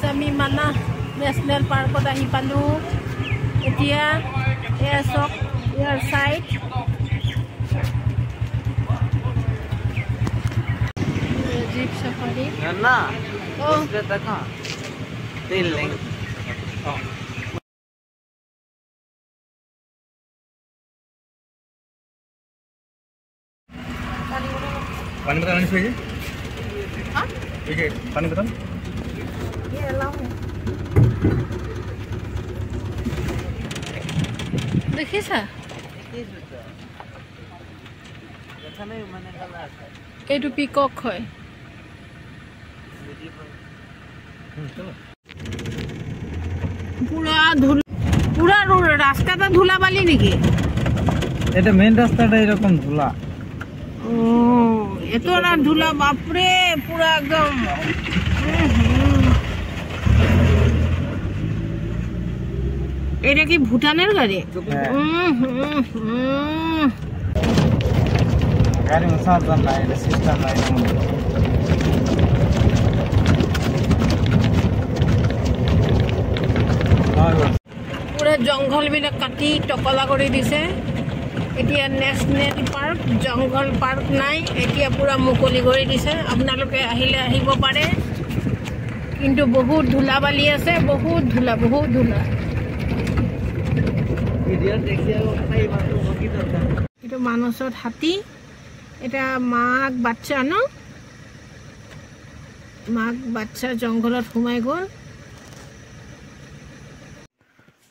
গাইছ আমি মানাহ নেশ্যনেল পাৰ্কত আহি পালোঁ এতিয়া এয়া চাওক ইয়াৰ চাইড জীপ চাফাৰী না उसके तक तेल लेंगे पानी बताना नहीं चाहिए हाँ ठीक है पानी बताना ये अलाउ है देखिए सर এইটো পিকক হয় পুরা রাস্তাটা ধুলাবালি নাকি এটা মেন রাস্তাটা এরকম ধুলা ও এত না ধুলা বাপরে পুরা একদম এটা কি ভুটানের গাড়ি গাড়ি সাবধান না এটা সিস্টেম নাই পুরা জঙ্গল বিলাক কাটি টকলা কৰি দিছে এতিয়া নেশ্যনেল পাৰ্ক জঙ্গল পাৰ্ক নাই এতিয়া পুৰা মুকলি কৰি দিছে আপোনালোকে আহিলে আহিব পাৰে কিন্তু বহুত ধুলাবালি আছে বহুত ধুলা এটা মানসত হাতী এটা মাক বাচ্চা ন মাক বাচ্চা জঙ্গলত সোমাই গ'ল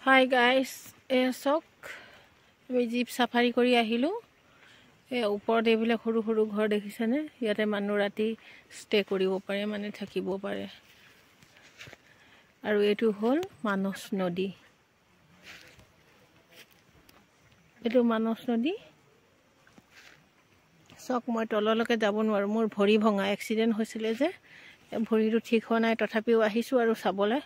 হাই গাইস এ চক আমি জীপ সাফাৰী কৰি আহিলোঁ এই ওপৰত এইবিলাক সৰু সৰু ঘৰ দেখিছেনে ইয়াতে মানুহ ৰাতি ষ্টে কৰিব পাৰে মানে থাকিব পাৰে আৰু এইটো হ'ল মানস নদী এইটো মানস নদী চক মই তললৈকে যাব নোৱাৰোঁ মোৰ ভৰি ভঙা এক্সিডেণ্ট হৈছিলে যে ভৰিটো ঠিক হোৱা নাই তথাপিও আহিছোঁ আৰু চাবলৈ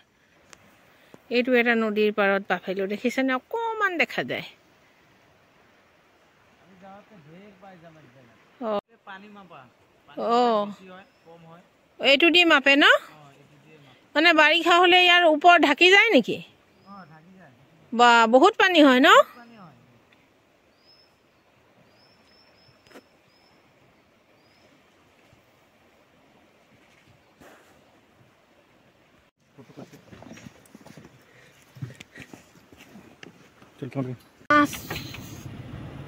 এইটো এটা নদীৰ পাৰত বাফেলো দেখিছেনে অকণমান দেখা যায় এইটো দি মাপে ন মানে বাৰিষা হ'লে ইয়াৰ ওপৰত ঢাকি যায় নেকি বা বহুত পানী হয় ন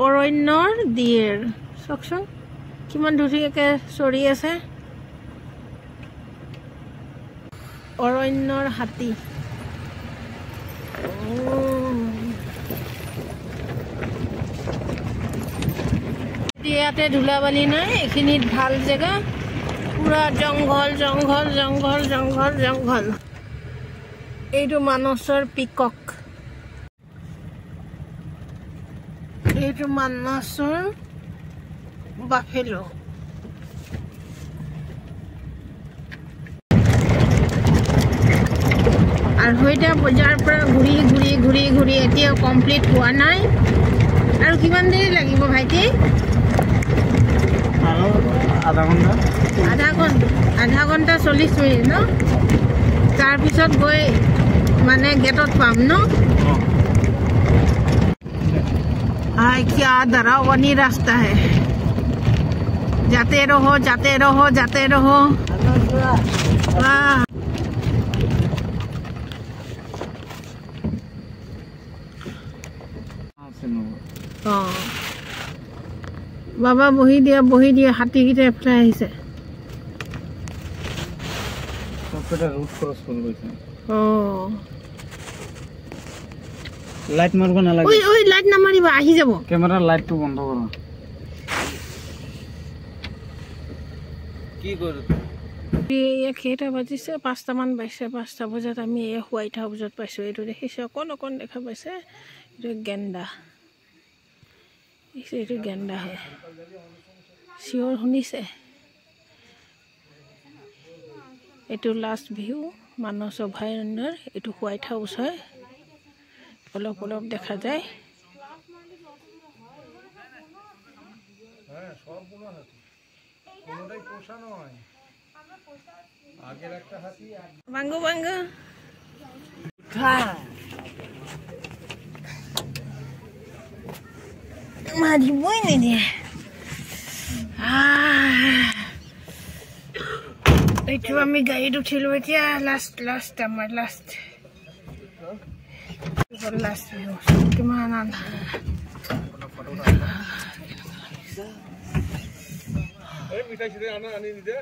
অৰণ্যৰ দিয়েৰ চাওকচোন কিমান ধুনীয়াকৈ চৰি আছে অৰণ্যৰ হাতী ইয়াতে ধুলাবালি নাই এইখিনিত ভাল জেগা পুৰা জংঘল জংঘল জংঘল জংঘল জংঘল এইটো মানসৰ পিকক এইটো মানসৰ বাফেলো আঢ়ৈটা বজাৰ পৰা ঘূৰি ঘূৰি ঘূৰি ঘূৰি এতিয়াও কমপ্লিট হোৱা নাই আৰু কিমান দেৰি লাগিব ভাইটি আধা ঘণ্টা 40 মিনিট ন তাৰপিছত গৈ মানে গেটত পাম ন हाय क्या डरावनी रास्ता है जाते रहो जाते रहो जाते रहो बाबा बही दिया हाथी की एफ्लाई আহিছে সবটা রুট ক্রস করে গেছে লাইট মারব না লাগে ওই লাইট না মারিবা আহি যাব ক্যামেরা লাইটটো বন্ধ করো কি করব এই কেটা বাজিছে 5টা মান বাইছে 5টা বজাত আমি এই হোয়াইট হাউসত পাইছো এইটো দেখিছে কোন দেখা পাইছে এইটো গেন্দা এইটো গেন্দা হয় শিওর শুনিছে এইটো লাস্ট ভিউ মানস অভয়াৰণ্যৰ এইটো হোয়াইট হাউস হয় অলপ অলপ দেখা যায় বাংগু বাংগু মাৰিবই নিদিয়ে এইটো আমি গাড়ীত উঠিলো এতিয়া লাষ্ট আমাৰ লাষ্ট কিমান মিঠাই চিঠাই আনি নিদিয়ে